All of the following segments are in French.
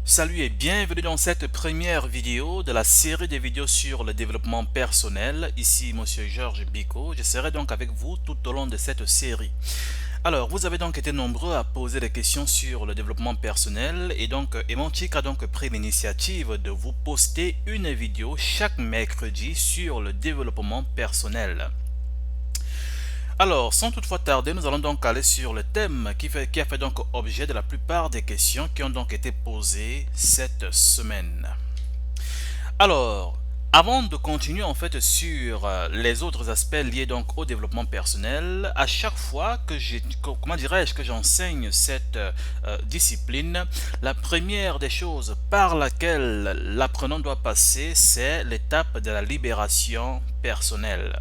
Salut et bienvenue dans cette première vidéo de la série de vidéos sur le développement personnel. Ici Monsieur Georges Biko. Je serai donc avec vous tout au long de cette série. Alors, vous avez donc été nombreux à poser des questions sur le développement personnel et donc Emontic a donc pris l'initiative de vous poster une vidéo chaque mercredi sur le développement personnel. Alors, sans toutefois tarder, nous allons donc aller sur le thème qui a fait donc objet de la plupart des questions qui ont donc été posées cette semaine. Alors, avant de continuer en fait sur les autres aspects liés donc au développement personnel, à chaque fois que que j'enseigne cette discipline, la première des choses par laquelle l'apprenant doit passer, c'est l'étape de la libération personnelle.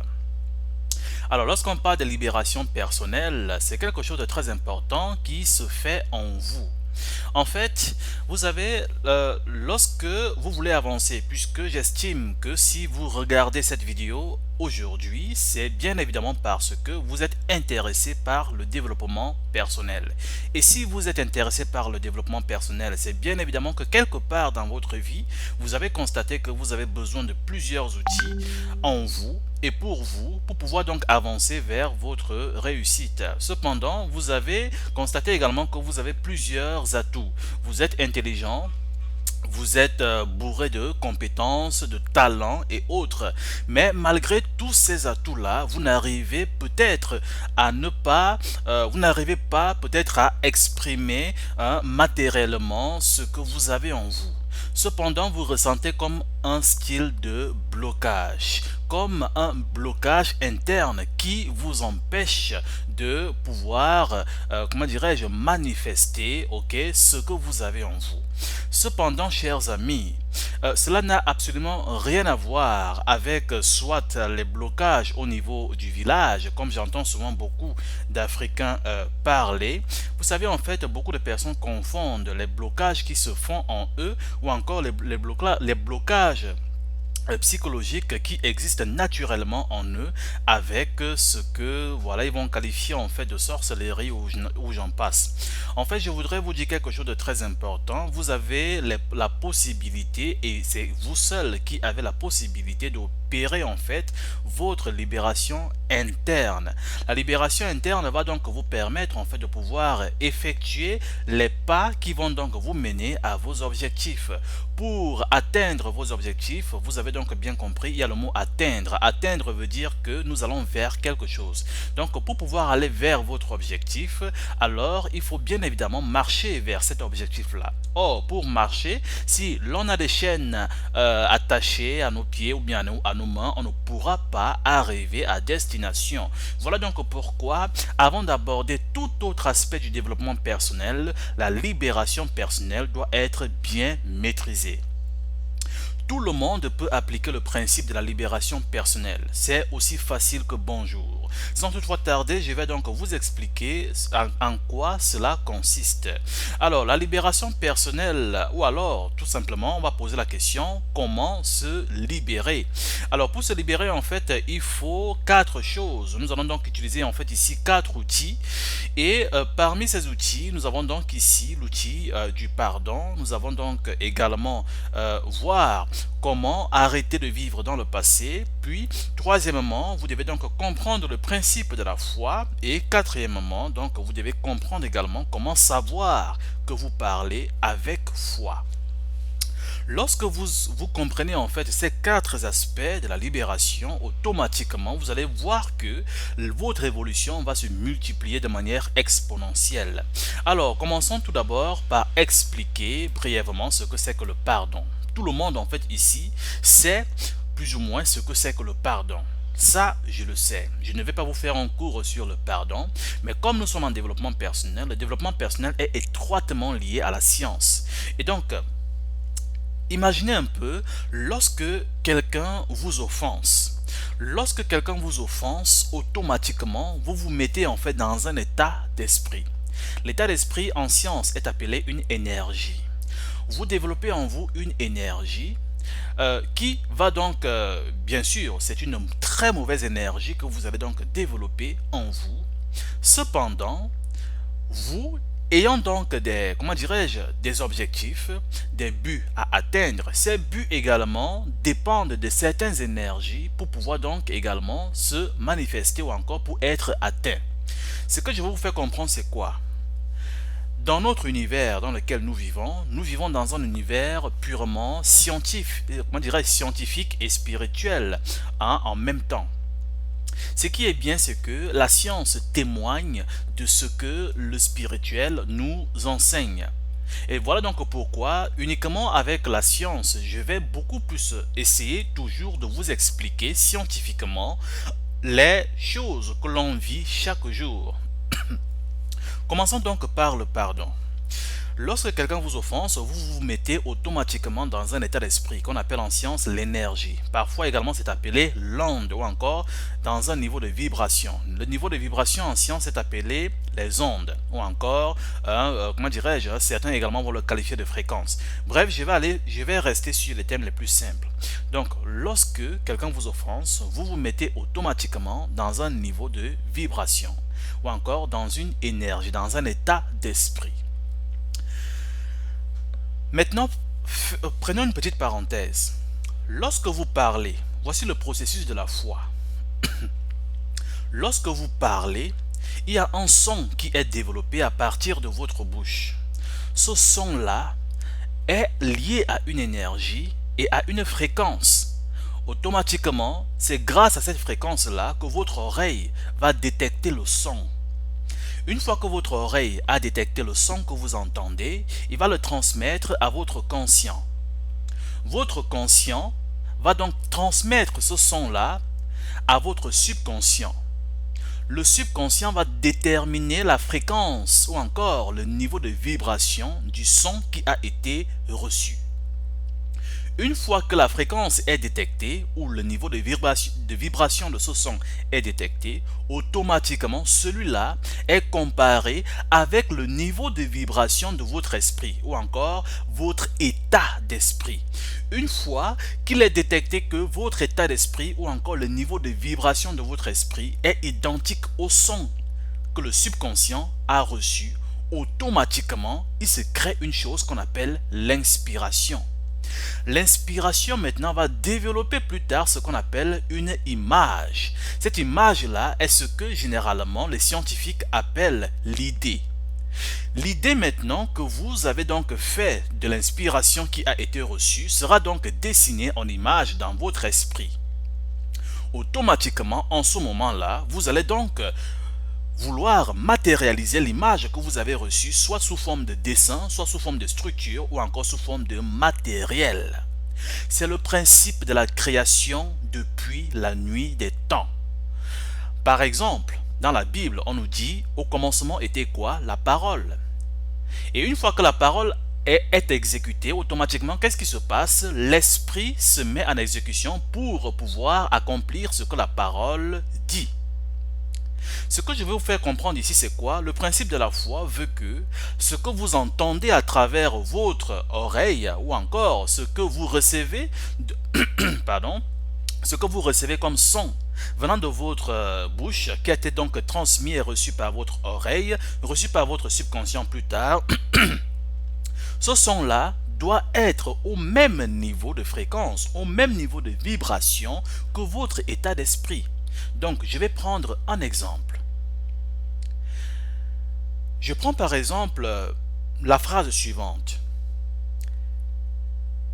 Alors, lorsqu'on parle de libération personnelle, c'est quelque chose de très important qui se fait en vous. En fait, vous avez, lorsque vous voulez avancer, puisque j'estime que si vous regardez cette vidéo aujourd'hui, c'est bien évidemment parce que vous êtes intéressé par le développement personnel. Et si vous êtes intéressé par le développement personnel, c'est bien évidemment que quelque part dans votre vie, vous avez constaté que vous avez besoin de plusieurs outils en vous et pour vous, pour pouvoir donc avancer vers votre réussite. Cependant, vous avez constaté également que vous avez plusieurs atouts. Vous êtes intelligent, vous êtes bourré de compétences, de talents et autres. Mais malgré tous ces atouts-là, vous n'arrivez peut-être à ne pas, vous n'arrivez pas peut-être à exprimer matériellement ce que vous avez en vous. Cependant, vous ressentez comme un style de blocage, comme un blocage interne qui vous empêche de pouvoir, comment dirais-je, manifester, ok, ce que vous avez en vous. Cependant, chers amis, cela n'a absolument rien à voir avec soit les blocages au niveau du village, comme j'entends souvent beaucoup d'Africains parler. Vous savez, en fait, beaucoup de personnes confondent les blocages qui se font en eux ou encore les blocages psychologiques qui existent naturellement en eux avec ce que voilà ils vont qualifier en fait de sorcellerie ou j'en passe. En fait, je voudrais vous dire quelque chose de très important. Vous avez la possibilité, et c'est vous seul qui avez la possibilité d'opérer en fait votre libération interne. La libération interne va donc vous permettre en fait de pouvoir effectuer les pas qui vont donc vous mener à vos objectifs. Pour atteindre vos objectifs, vous avez donc bien compris, il y a le mot atteindre. Atteindre veut dire que nous allons vers quelque chose. Donc pour pouvoir aller vers votre objectif, alors il faut bien évidemment marcher vers cet objectif-là. Or, pour marcher, si l'on a des chaînes attachées à nos pieds ou bien à nos mains, on ne pourra pas arriver à destination. Voilà donc pourquoi, avant d'aborder tout autre aspect du développement personnel, la libération personnelle doit être bien maîtrisée. Tout le monde peut appliquer le principe de la libération personnelle. C'est aussi facile que bonjour. Sans toutefois tarder, je vais donc vous expliquer en quoi cela consiste. Alors, la libération personnelle, ou alors, tout simplement, on va poser la question, comment se libérer? Alors, pour se libérer, en fait, il faut quatre choses. Nous allons donc utiliser, en fait, ici, quatre outils. Et parmi ces outils, nous avons donc ici l'outil du pardon. Nous avons donc également voir comment arrêter de vivre dans le passé. Puis, troisièmement, vous devez donc comprendre le principe de la foi. Et quatrièmement, donc, vous devez comprendre également comment savoir que vous parlez avec foi. Lorsque vous comprenez en fait ces quatre aspects de la libération, automatiquement, vous allez voir que votre évolution va se multiplier de manière exponentielle. Alors, commençons tout d'abord par expliquer brièvement ce que c'est que le pardon. Tout le monde en fait ici sait plus ou moins ce que c'est que le pardon. Ça, je le sais. Je ne vais pas vous faire un cours sur le pardon, mais comme nous sommes en développement personnel, le développement personnel est étroitement lié à la science. Et donc, imaginez un peu lorsque quelqu'un vous offense. Lorsque quelqu'un vous offense, automatiquement, vous vous mettez en fait dans un état d'esprit. L'état d'esprit en science est appelé une énergie. Vous développez en vous une énergie qui va donc, bien sûr, c'est une très mauvaise énergie que vous avez donc développée en vous. Cependant, vous Ayant donc des, comment dirais-je, des objectifs, des buts à atteindre, ces buts également dépendent de certaines énergies pour pouvoir donc également se manifester ou encore pour être atteints. Ce que je vais vous faire comprendre, c'est quoi? Dans notre univers dans lequel nous vivons dans un univers purement scientifique, scientifique et spirituel, hein, en même temps. Ce qui est bien, c'est que la science témoigne de ce que le spirituel nous enseigne. Et voilà donc pourquoi, uniquement avec la science, je vais beaucoup plus essayer toujours de vous expliquer scientifiquement les choses que l'on vit chaque jour. Commençons donc par le pardon. Lorsque quelqu'un vous offense, vous vous mettez automatiquement dans un état d'esprit qu'on appelle en science l'énergie. Parfois également c'est appelé l'onde ou encore dans un niveau de vibration. Le niveau de vibration en science est appelé les ondes ou encore, comment dirais-je, certains également vont le qualifier de fréquence. Bref, je vais rester sur les thèmes les plus simples. Donc lorsque quelqu'un vous offense, vous vous mettez automatiquement dans un niveau de vibration ou encore dans une énergie, dans un état d'esprit. Maintenant, prenons une petite parenthèse. Lorsque vous parlez, voici le processus de la foi. Lorsque vous parlez, il y a un son qui est développé à partir de votre bouche. Ce son-là est lié à une énergie et à une fréquence. Automatiquement, c'est grâce à cette fréquence-là que votre oreille va détecter le son. Une fois que votre oreille a détecté le son que vous entendez, il va le transmettre à votre conscient. Votre conscient va donc transmettre ce son-là à votre subconscient. Le subconscient va déterminer la fréquence ou encore le niveau de vibration du son qui a été reçu. Une fois que la fréquence est détectée ou le niveau de vibration de ce son est détecté, automatiquement celui-là est comparé avec le niveau de vibration de votre esprit ou encore votre état d'esprit. Une fois qu'il est détecté que votre état d'esprit ou encore le niveau de vibration de votre esprit est identique au son que le subconscient a reçu, automatiquement il se crée une chose qu'on appelle l'inspiration. L'inspiration maintenant va développer plus tard ce qu'on appelle une image. Cette image-là est ce que généralement les scientifiques appellent l'idée. L'idée maintenant que vous avez donc fait de l'inspiration qui a été reçue sera donc dessinée en image dans votre esprit. Automatiquement, en ce moment-là, vous allez donc vouloir matérialiser l'image que vous avez reçue, soit sous forme de dessin, soit sous forme de structure ou encore sous forme de matériel. C'est le principe de la création depuis la nuit des temps. Par exemple, dans la Bible, on nous dit au commencement était quoi? La parole. Et une fois que la parole est exécutée, automatiquement, qu'est-ce qui se passe? L'esprit se met en exécution pour pouvoir accomplir ce que la parole dit. Ce que je vais vous faire comprendre ici, c'est quoi? Le principe de la foi veut que ce que vous entendez à travers votre oreille ou encore ce que vous recevez, ce que vous recevez comme son venant de votre bouche, qui a été donc transmis et reçu par votre oreille, reçu par votre subconscient plus tard, ce son-là doit être au même niveau de fréquence, au même niveau de vibration que votre état d'esprit. Donc, je vais prendre un exemple. Je prends par exemple la phrase suivante.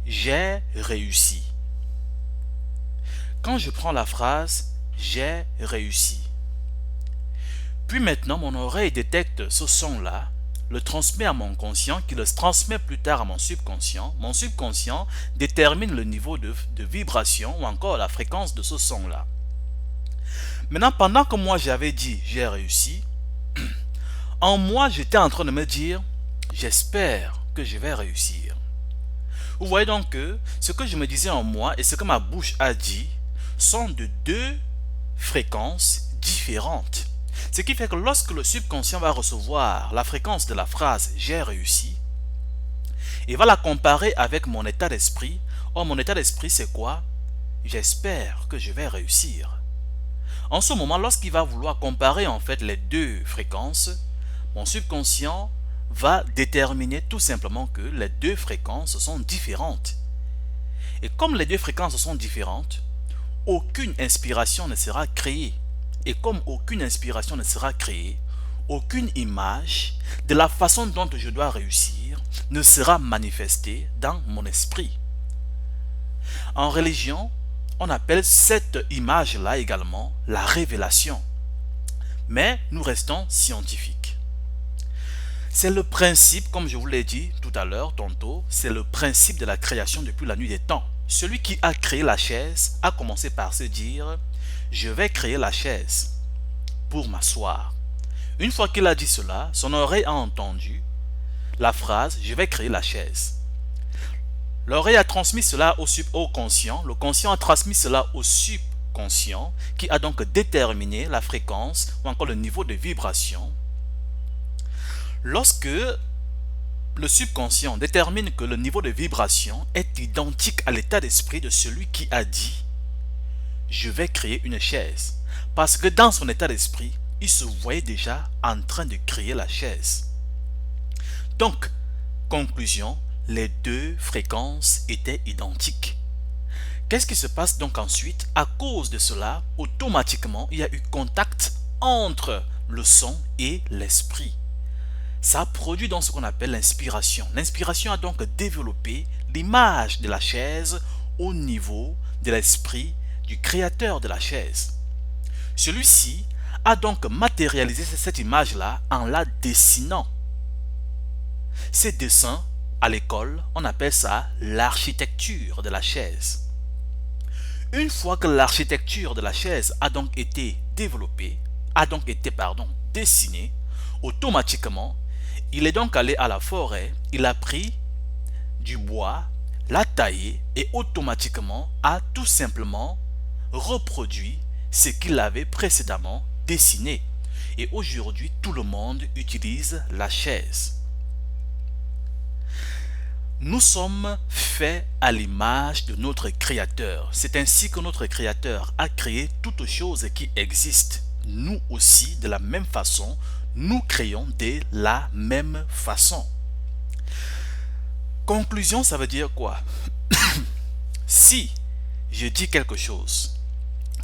J'ai réussi. Quand je prends la phrase j'ai réussi, puis maintenant mon oreille détecte ce son-là, le transmet à mon conscient qui le transmet plus tard à mon subconscient détermine le niveau de vibration ou encore la fréquence de ce son-là. Maintenant, pendant que moi j'avais dit j'ai réussi, en moi j'étais en train de me dire j'espère que je vais réussir. Vous voyez donc que ce que je me disais en moi et ce que ma bouche a dit sont de deux fréquences différentes. Ce qui fait que lorsque le subconscient va recevoir la fréquence de la phrase j'ai réussi, il va la comparer avec mon état d'esprit. Or mon état d'esprit c'est quoi? J'espère que je vais réussir. En ce moment, lorsqu'il va vouloir comparer en fait les deux fréquences, mon subconscient va déterminer tout simplement que les deux fréquences sont différentes. Et comme les deux fréquences sont différentes, aucune inspiration ne sera créée. Et comme aucune inspiration ne sera créée, aucune image de la façon dont je dois réussir ne sera manifestée dans mon esprit. En religion, on appelle cette image-là également la révélation. Mais nous restons scientifiques. C'est le principe, comme je vous l'ai dit tout à l'heure, tantôt, c'est le principe de la création depuis la nuit des temps. Celui qui a créé la chaise a commencé par se dire « Je vais créer la chaise pour m'asseoir ». Une fois qu'il a dit cela, son oreille a entendu la phrase « Je vais créer la chaise ». L'oreille a transmis cela au conscient, le conscient a transmis cela au subconscient, qui a donc déterminé la fréquence ou encore le niveau de vibration. Lorsque le subconscient détermine que le niveau de vibration est identique à l'état d'esprit de celui qui a dit « Je vais créer une chaise », parce que dans son état d'esprit, il se voyait déjà en train de créer la chaise. Donc, conclusion, les deux fréquences étaient identiques. Qu'est-ce qui se passe donc ensuite? À cause de cela, automatiquement, il y a eu contact entre le son et l'esprit. Ça a produit donc ce qu'on appelle l'inspiration. L'inspiration a donc développé l'image de la chaise au niveau de l'esprit du créateur de la chaise. Celui-ci a donc matérialisé cette image-là en la dessinant. Ces dessins, à l'école, on appelle ça l'architecture de la chaise. Une fois que l'architecture de la chaise a donc été développée, dessinée, automatiquement, il est donc allé à la forêt, il a pris du bois, l'a taillé et automatiquement a tout simplement reproduit ce qu'il avait précédemment dessiné. Et aujourd'hui, tout le monde utilise la chaise. Nous sommes faits à l'image de notre Créateur. C'est ainsi que notre Créateur a créé toutes choses qui existent. Nous aussi, de la même façon, nous créons de la même façon. Conclusion, ça veut dire quoi? Si je dis quelque chose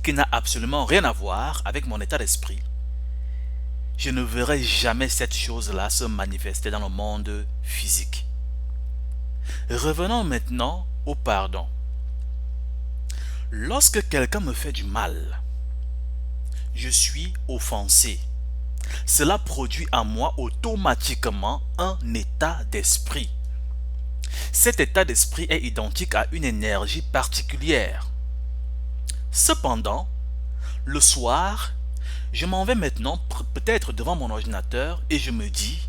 qui n'a absolument rien à voir avec mon état d'esprit, je ne verrai jamais cette chose-là se manifester dans le monde physique. Revenons maintenant au pardon. Lorsque quelqu'un me fait du mal, je suis offensé. Cela produit en moi automatiquement un état d'esprit. Cet état d'esprit est identique à une énergie particulière. Cependant, le soir, je m'en vais maintenant peut-être devant mon ordinateur et je me dis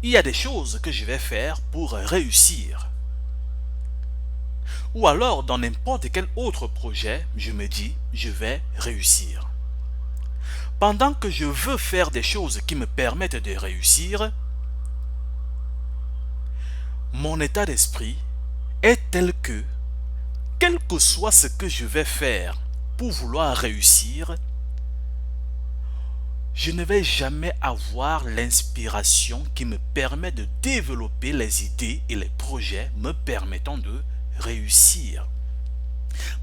il y a des choses que je vais faire pour réussir. Ou alors, dans n'importe quel autre projet, je me dis, je vais réussir. Pendant que je veux faire des choses qui me permettent de réussir, mon état d'esprit est tel que, quel que soit ce que je vais faire pour vouloir réussir, je ne vais jamais avoir l'inspiration qui me permet de développer les idées et les projets me permettant de réussir.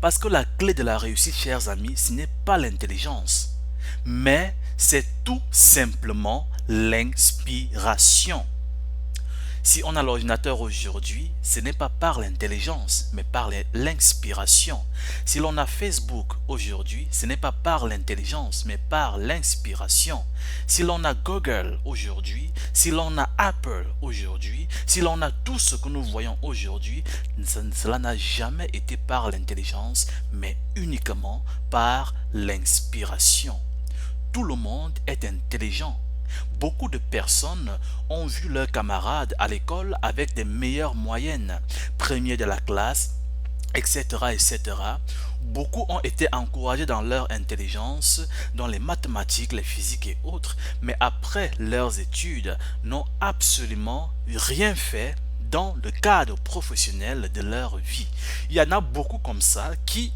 Parce que la clé de la réussite, chers amis, ce n'est pas l'intelligence, mais c'est tout simplement l'inspiration. Si on a l'ordinateur aujourd'hui, ce n'est pas par l'intelligence, mais par l'inspiration. Si l'on a Facebook aujourd'hui, ce n'est pas par l'intelligence, mais par l'inspiration. Si l'on a Google aujourd'hui, si l'on a Apple aujourd'hui, si l'on a tout ce que nous voyons aujourd'hui, cela n'a jamais été par l'intelligence, mais uniquement par l'inspiration. Tout le monde est intelligent. Beaucoup de personnes ont vu leurs camarades à l'école avec des meilleures moyennes, premiers de la classe, etc., etc. Beaucoup ont été encouragés dans leur intelligence, dans les mathématiques, les physiques et autres, mais après leurs études, n'ont absolument rien fait dans le cadre professionnel de leur vie. Il y en a beaucoup comme ça qui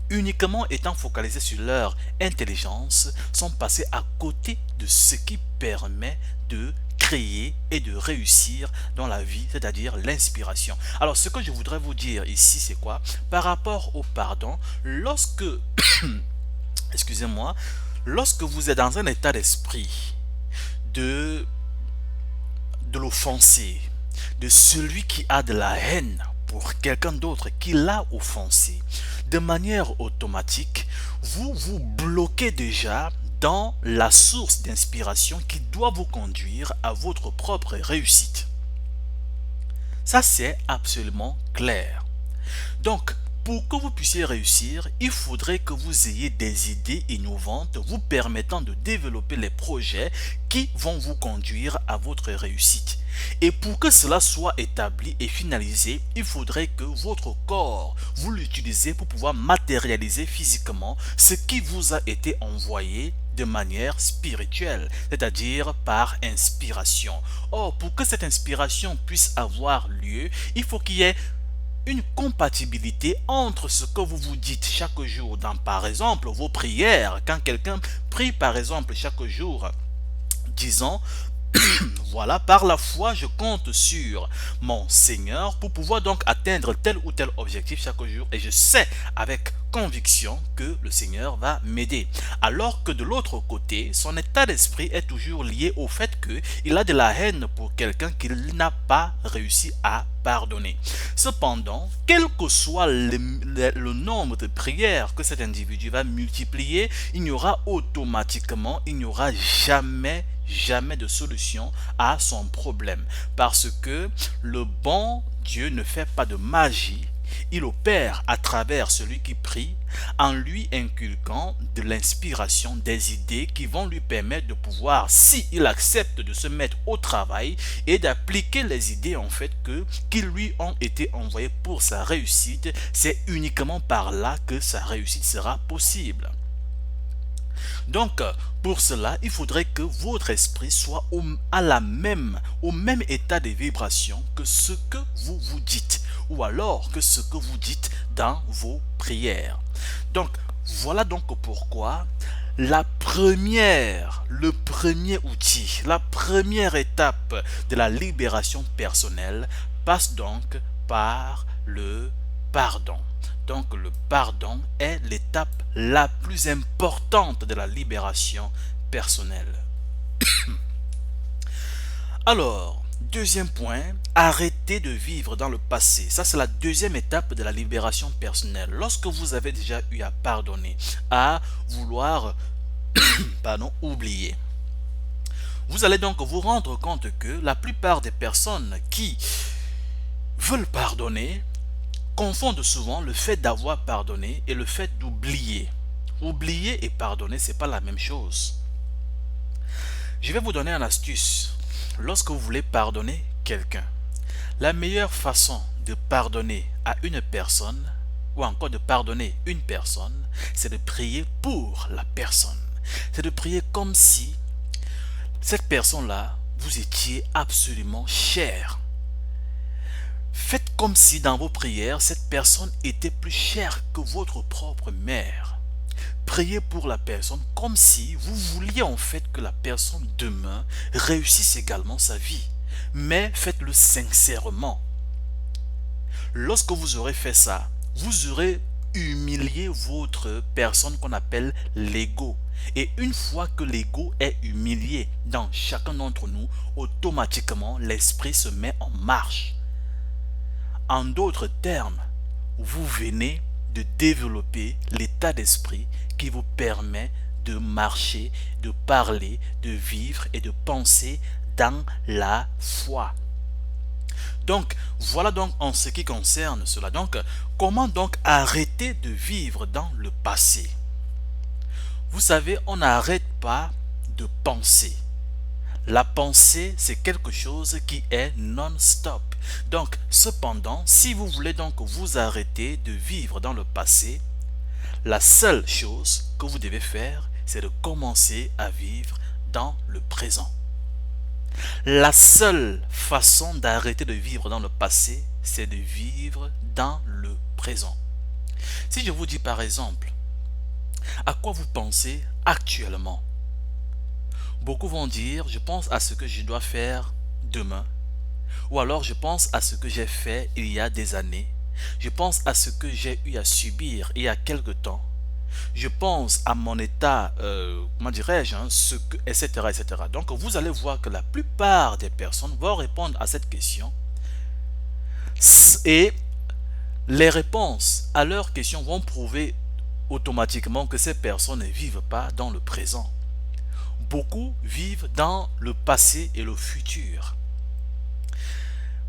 uniquement étant focalisés sur leur intelligence, sont passés à côté de ce qui permet de créer et de réussir dans la vie, c'est-à-dire l'inspiration. Alors, ce que je voudrais vous dire ici, c'est quoi? Par rapport au pardon, lorsque, excusez-moi, lorsque vous êtes dans un état d'esprit de, de l'offensé, de celui qui a de la haine pour quelqu'un d'autre qui l'a offensé, de manière automatique, vous vous bloquez déjà dans la source d'inspiration qui doit vous conduire à votre propre réussite. Ça, c'est absolument clair. Donc, pour que vous puissiez réussir, il faudrait que vous ayez des idées innovantes vous permettant de développer les projets qui vont vous conduire à votre réussite. Et pour que cela soit établi et finalisé, il faudrait que votre corps, vous l'utilisez pour pouvoir matérialiser physiquement ce qui vous a été envoyé de manière spirituelle, c'est-à-dire par inspiration. Or, pour que cette inspiration puisse avoir lieu, il faut qu'il y ait une compatibilité entre ce que vous vous dites chaque jour dans, par exemple, vos prières. Quand quelqu'un prie, par exemple, chaque jour, disant, voilà, par la foi, je compte sur mon Seigneur pour pouvoir donc atteindre tel ou tel objectif chaque jour. Et je sais avec conviction que le Seigneur va m'aider. Alors que de l'autre côté, son état d'esprit est toujours lié au fait qu'il a de la haine pour quelqu'un qu'il n'a pas réussi à pardonner. Cependant, quel que soit le nombre de prières que cet individu va multiplier, il n'y aura automatiquement, il n'y aura jamais de solution à son problème. Parce que le bon Dieu ne fait pas de magie. Il opère à travers celui qui prie en lui inculquant de l'inspiration, des idées qui vont lui permettre de pouvoir, si il accepte de se mettre au travail et d'appliquer les idées en fait qui lui ont été envoyées pour sa réussite, c'est uniquement par là que sa réussite sera possible. Donc, pour cela, il faudrait que votre esprit soit au même état de vibration que ce que vous vous dites, ou alors que ce que vous dites dans vos prières. Donc, voilà donc pourquoi le premier outil, la première étape de la libération personnelle passe donc par le pardon. Donc le pardon est l'étape la plus importante de la libération personnelle. Alors, deuxième point, arrêtez de vivre dans le passé. Ça, c'est la deuxième étape de la libération personnelle. Lorsque vous avez déjà eu à pardonner, à vouloir oublier, vous allez donc vous rendre compte que la plupart des personnes qui veulent pardonner confondent souvent le fait d'avoir pardonné et le fait d'oublier. Oublier et pardonner, c'est pas la même chose. Je vais vous donner une astuce. Lorsque vous voulez pardonner quelqu'un, la meilleure façon de pardonner à une personne, ou encore de pardonner une personne, c'est de prier pour la personne. C'est de prier comme si cette personne-là, vous étiez absolument cher. Faites comme si dans vos prières, cette personne était plus chère que votre propre mère. Priez pour la personne comme si vous vouliez en fait que la personne demain réussisse également sa vie. Mais faites-le sincèrement. Lorsque vous aurez fait ça, vous aurez humilié votre personne qu'on appelle l'ego. Et une fois que l'ego est humilié dans chacun d'entre nous, automatiquement l'esprit se met en marche. En d'autres termes, vous venez de développer l'état d'esprit qui vous permet de marcher, de parler, de vivre et de penser dans la foi. Donc, voilà donc en ce qui concerne cela. Donc, comment donc arrêter de vivre dans le passé? Vous savez, on n'arrête pas de penser. La pensée, c'est quelque chose qui est non-stop. Donc, cependant, si vous voulez donc vous arrêter de vivre dans le passé, la seule chose que vous devez faire, c'est de commencer à vivre dans le présent. La seule façon d'arrêter de vivre dans le passé, c'est de vivre dans le présent. Si je vous dis par exemple, à quoi vous pensez actuellement? Beaucoup vont dire, je pense à ce que je dois faire demain. Ou alors je pense à ce que j'ai fait il y a des années. Je pense à ce que j'ai eu à subir il y a quelque temps. Je pense à mon état, comment dirais-je, etc., etc. Donc vous allez voir que la plupart des personnes vont répondre à cette question et les réponses à leurs questions vont prouver automatiquement que ces personnes ne vivent pas dans le présent. Beaucoup vivent dans le passé et le futur.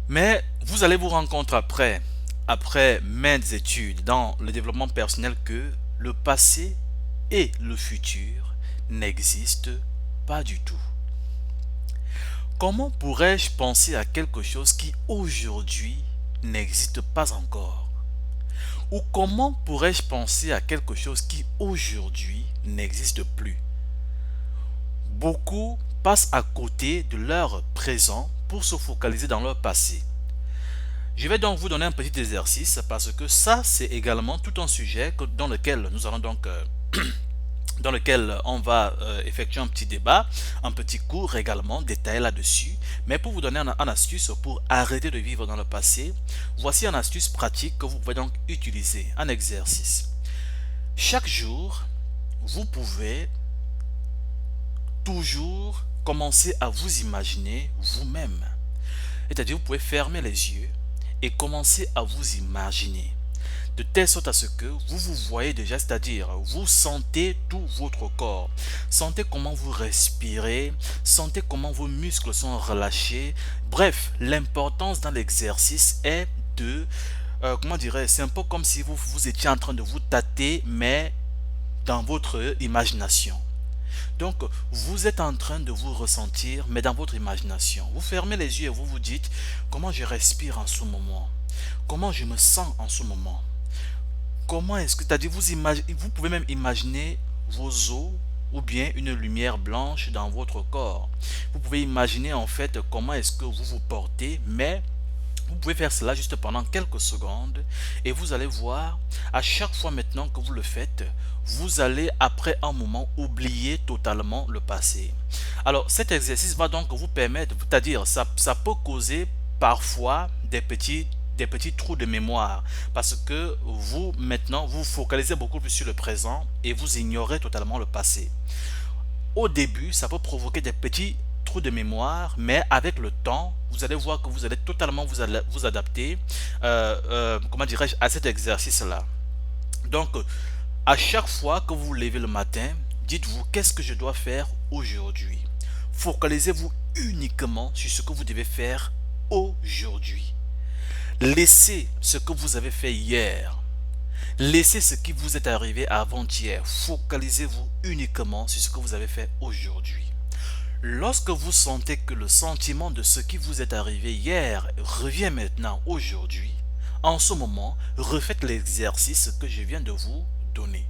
Mais vous allez vous rendre compte après maintes études dans le développement personnel, que le passé et le futur n'existent pas du tout. Comment pourrais-je penser à quelque chose qui aujourd'hui n'existe pas encore? Ou comment pourrais-je penser à quelque chose qui aujourd'hui n'existe plus? Beaucoup passent à côté de leur présent pour se focaliser dans leur passé. Je vais donc vous donner un petit exercice parce que ça, c'est également tout un sujet dans lequel nous allons donc dans lequel on va effectuer un petit débat, un petit cours également détaillé là-dessus. Mais pour vous donner un astuce pour arrêter de vivre dans le passé, voici une astuce pratique que vous pouvez donc utiliser, un exercice. Chaque jour, vous pouvez toujours commencer à vous imaginer vous-même. C'est-à-dire, vous pouvez fermer les yeux et commencer à vous imaginer, de telle sorte à ce que vous vous voyez déjà, c'est-à-dire vous sentez tout votre corps, sentez comment vous respirez, sentez comment vos muscles sont relâchés. Bref, l'importance dans l'exercice est de, comment dirais-je, c'est un peu comme si vous étiez en train de vous tâter, mais dans votre imagination. Donc, vous êtes en train de vous ressentir, mais dans votre imagination. Vous fermez les yeux et vous vous dites, comment je respire en ce moment? Comment je me sens en ce moment? Comment est-ce que, c'est-à-dire, vous pouvez même imaginer vos os ou bien une lumière blanche dans votre corps. Vous pouvez imaginer en fait comment est-ce que vous vous portez, mais vous pouvez faire cela juste pendant quelques secondes et vous allez voir, à chaque fois maintenant que vous le faites, vous allez après un moment oublier totalement le passé. Alors cet exercice va donc vous permettre, c'est-à-dire ça peut causer parfois des petits trous de mémoire parce que vous maintenant vous focalisez beaucoup plus sur le présent et vous ignorez totalement le passé. Au début, ça peut provoquer des petits trous de mémoire, mais avec le temps, vous allez voir que vous allez totalement vous adapter, comment dirais-je, à cet exercice-là. Donc, à chaque fois que vous vous levez le matin, dites-vous qu'est-ce que je dois faire aujourd'hui. Focalisez-vous uniquement sur ce que vous devez faire aujourd'hui. Laissez ce que vous avez fait hier. Laissez ce qui vous est arrivé avant-hier. Focalisez-vous uniquement sur ce que vous avez fait aujourd'hui. Lorsque vous sentez que le sentiment de ce qui vous est arrivé hier revient maintenant aujourd'hui, en ce moment, refaites l'exercice que je viens de vous donner.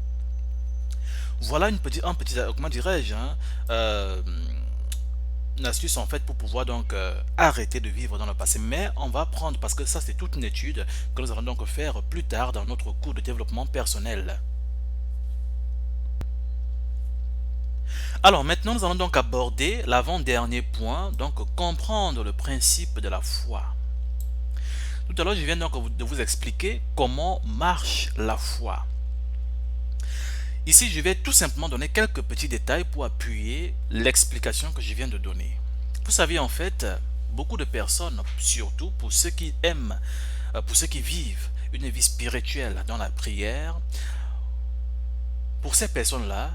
Voilà comment dirais-je, une astuce en fait pour pouvoir donc arrêter de vivre dans le passé. Mais on va prendre, parce que ça c'est toute une étude que nous allons donc faire plus tard dans notre cours de développement personnel. Alors maintenant nous allons donc aborder l'avant-dernier point, donc comprendre le principe de la foi. Tout à l'heure je viens donc de vous expliquer comment marche la foi. Ici, je vais tout simplement donner quelques petits détails pour appuyer l'explication que je viens de donner. Vous savez, en fait, beaucoup de personnes, surtout pour ceux qui aiment, pour ceux qui vivent une vie spirituelle dans la prière, pour ces personnes-là,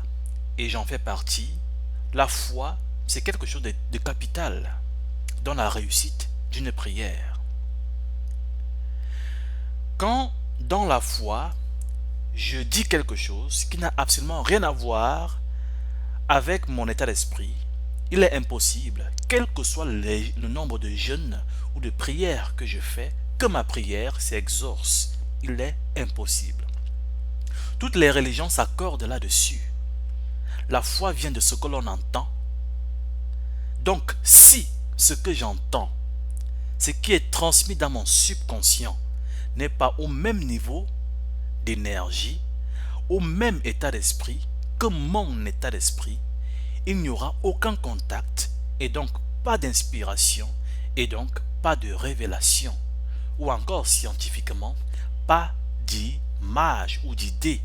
et j'en fais partie, la foi, c'est quelque chose de capital dans la réussite d'une prière. Quand, dans la foi, je dis quelque chose qui n'a absolument rien à voir avec mon état d'esprit, il est impossible, quel que soit le nombre de jeûnes ou de prières que je fais, que ma prière s'exauce. Il est impossible. Toutes les religions s'accordent là-dessus. La foi vient de ce que l'on entend. Donc, si ce que j'entends, ce qui est transmis dans mon subconscient, n'est pas au même niveau d'énergie, au même état d'esprit que mon état d'esprit, il n'y aura aucun contact et donc pas d'inspiration et donc pas de révélation. Ou encore scientifiquement, pas d'image ou d'idée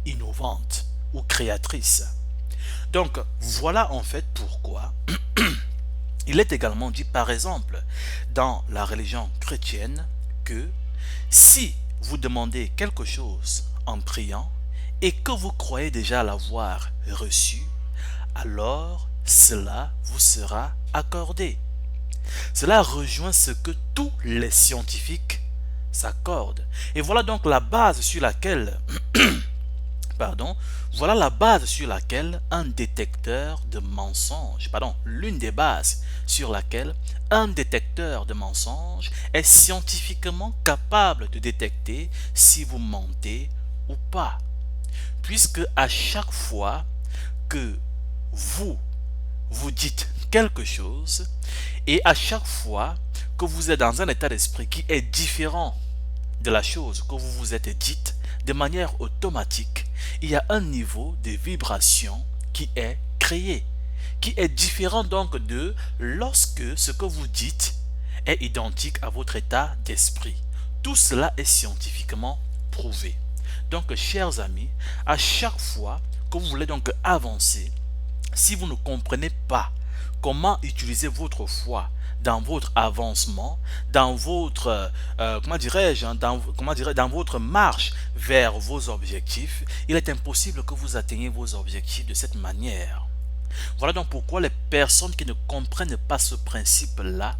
innovante ou créatrice. Donc voilà en fait pourquoi il est également dit par exemple dans la religion chrétienne que si vous demandez quelque chose en priant et que vous croyez déjà l'avoir reçu, alors cela vous sera accordé. Cela rejoint ce que tous les scientifiques s'accordent. Et voilà donc la base sur laquelle voilà la base sur laquelle un détecteur de mensonges, l'une des bases sur laquelle un détecteur de mensonges est scientifiquement capable de détecter si vous mentez ou pas. Puisque à chaque fois que vous dites quelque chose et à chaque fois que vous êtes dans un état d'esprit qui est différent de la chose que vous vous êtes dite, de manière automatique, il y a un niveau de vibration qui est créé, qui est différent donc de lorsque ce que vous dites est identique à votre état d'esprit. Tout cela est scientifiquement prouvé. Donc, chers amis, à chaque fois que vous voulez donc avancer, si vous ne comprenez pas comment utiliser votre foi dans votre avancement, dans votre, dans votre marche vers vos objectifs, il est impossible que vous atteigniez vos objectifs de cette manière. Voilà donc pourquoi les personnes qui ne comprennent pas ce principe-là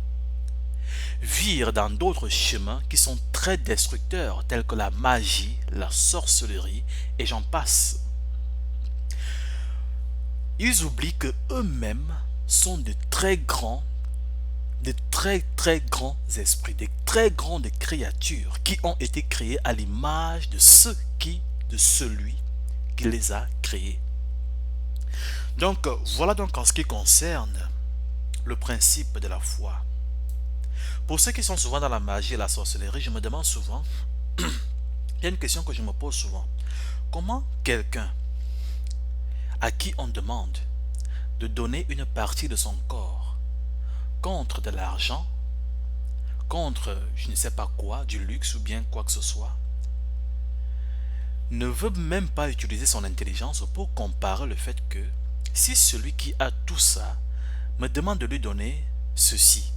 virent dans d'autres chemins qui sont très destructeurs, tels que la magie, la sorcellerie, et j'en passe. Ils oublient que eux-mêmes sont de très grands esprits, des très grandes créatures qui ont été créées à l'image de celui qui les a créées. Donc voilà donc en ce qui concerne le principe de la foi. Pour ceux qui sont souvent dans la magie et la sorcellerie, je me demande souvent, il y a une question que je me pose souvent. Comment quelqu'un à qui on demande de donner une partie de son corps contre de l'argent, contre je ne sais pas quoi, du luxe ou bien quoi que ce soit, ne veut même pas utiliser son intelligence pour comparer le fait que si celui qui a tout ça me demande de lui donner ceci,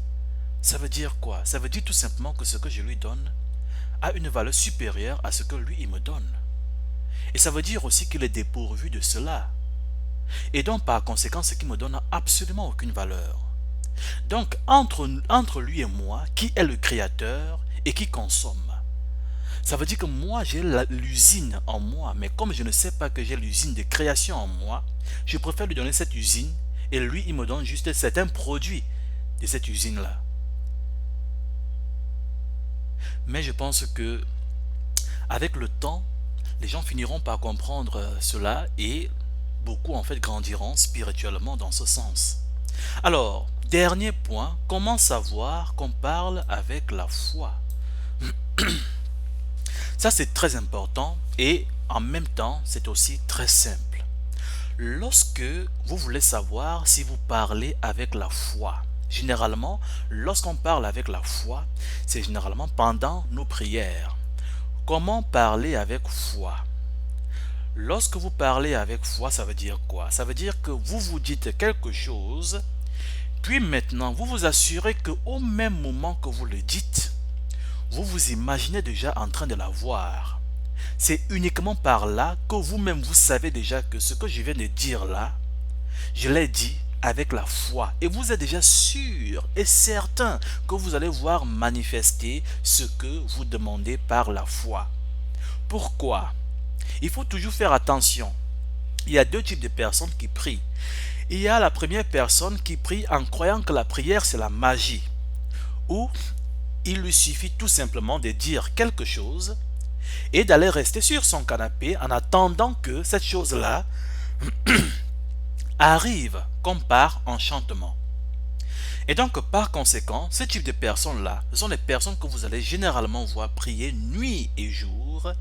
ça veut dire quoi? Ça veut dire tout simplement que ce que je lui donne a une valeur supérieure à ce que lui il me donne. Et ça veut dire aussi qu'il est dépourvu de cela. Et donc par conséquent, ce qui me donne n'a absolument aucune valeur. Donc entre lui et moi, qui est le créateur et qui consomme? Ça veut dire que moi j'ai l'usine en moi, mais comme je ne sais pas que j'ai l'usine de création en moi, je préfère lui donner cette usine et lui il me donne juste certains produits de cette usine-là. Mais je pense que avec le temps, les gens finiront par comprendre cela et beaucoup en fait grandiront spirituellement dans ce sens. Alors, dernier point, comment savoir qu'on parle avec la foi? Ça c'est très important et en même temps c'est aussi très simple. Lorsque vous voulez savoir si vous parlez avec la foi, généralement lorsqu'on parle avec la foi, c'est généralement pendant nos prières. Comment parler avec foi? Lorsque vous parlez avec foi, ça veut dire quoi? Ça veut dire que vous vous dites quelque chose, puis maintenant vous vous assurez qu'au même moment que vous le dites, vous vous imaginez déjà en train de la voir. C'est uniquement par là que vous-même vous savez déjà que ce que je viens de dire là, je l'ai dit avec la foi. Et vous êtes déjà sûr et certain que vous allez voir manifester ce que vous demandez par la foi. Pourquoi? Il faut toujours faire attention. Il y a deux types de personnes qui prient. Il y a la première personne qui prie en croyant que la prière c'est la magie, où il lui suffit tout simplement de dire quelque chose et d'aller rester sur son canapé en attendant que cette chose-là arrive comme par enchantement. Et donc par conséquent, ce type de personnes-là sont les personnes que vous allez généralement voir prier nuit et jour,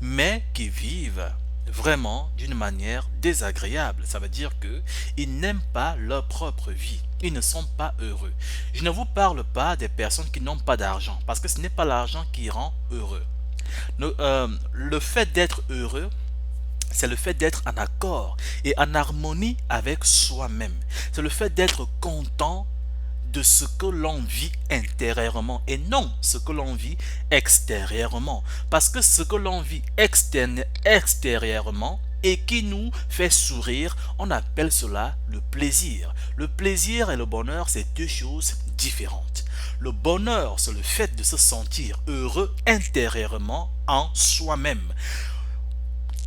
mais qui vivent vraiment d'une manière désagréable. Ça veut dire que ils n'aiment pas leur propre vie. Ils ne sont pas heureux. Je ne vous parle pas des personnes qui n'ont pas d'argent, parce que ce n'est pas l'argent qui rend heureux. Le fait d'être heureux, c'est le fait d'être en accord et en harmonie avec soi-même. C'est le fait d'être content de ce que l'on vit intérieurement et non ce que l'on vit extérieurement. Parce que ce que l'on vit extérieurement et qui nous fait sourire, on appelle cela le plaisir. Le plaisir et le bonheur, c'est deux choses différentes. Le bonheur, c'est le fait de se sentir heureux intérieurement en soi-même,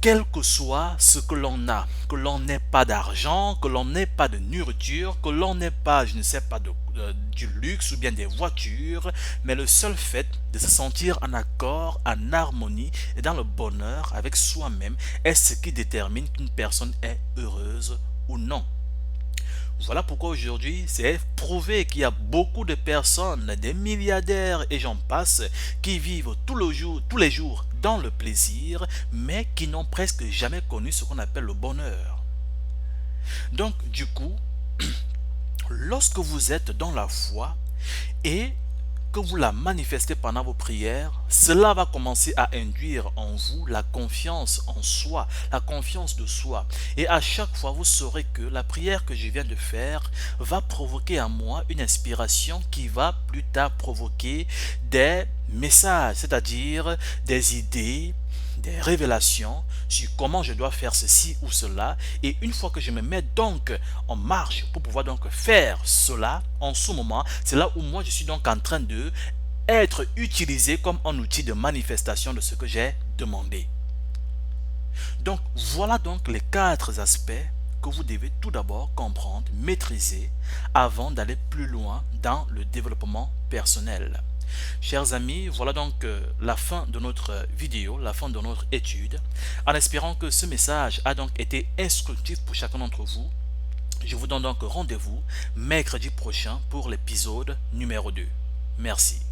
quel que soit ce que l'on a, que l'on n'ait pas d'argent, que l'on n'ait pas de nourriture, que l'on n'ait pas, je ne sais pas, du luxe ou bien des voitures, mais le seul fait de se sentir en accord, en harmonie et dans le bonheur avec soi-même est ce qui détermine qu'une personne est heureuse ou non. Voilà pourquoi aujourd'hui, c'est prouvé qu'il y a beaucoup de personnes, des milliardaires et j'en passe, qui vivent tous les jours dans le plaisir, mais qui n'ont presque jamais connu ce qu'on appelle le bonheur. Donc, du coup, lorsque vous êtes dans la foi et que vous la manifestez pendant vos prières, cela va commencer à induire en vous la confiance en soi, la confiance de soi. Et à chaque fois, vous saurez que la prière que je viens de faire va provoquer en moi une inspiration qui va plus tard provoquer des messages, c'est-à-dire des idées, des révélations sur comment je dois faire ceci ou cela. Et une fois que je me mets donc en marche pour pouvoir donc faire cela, en ce moment, c'est là où moi je suis donc en train de être utilisé comme un outil de manifestation de ce que j'ai demandé. Donc voilà donc les 4 aspects que vous devez tout d'abord comprendre, maîtriser avant d'aller plus loin dans le développement personnel. Chers amis, voilà donc la fin de notre vidéo, la fin de notre étude. En espérant que ce message a donc été instructif pour chacun d'entre vous, je vous donne donc rendez-vous mercredi prochain pour l'épisode numéro 2. Merci.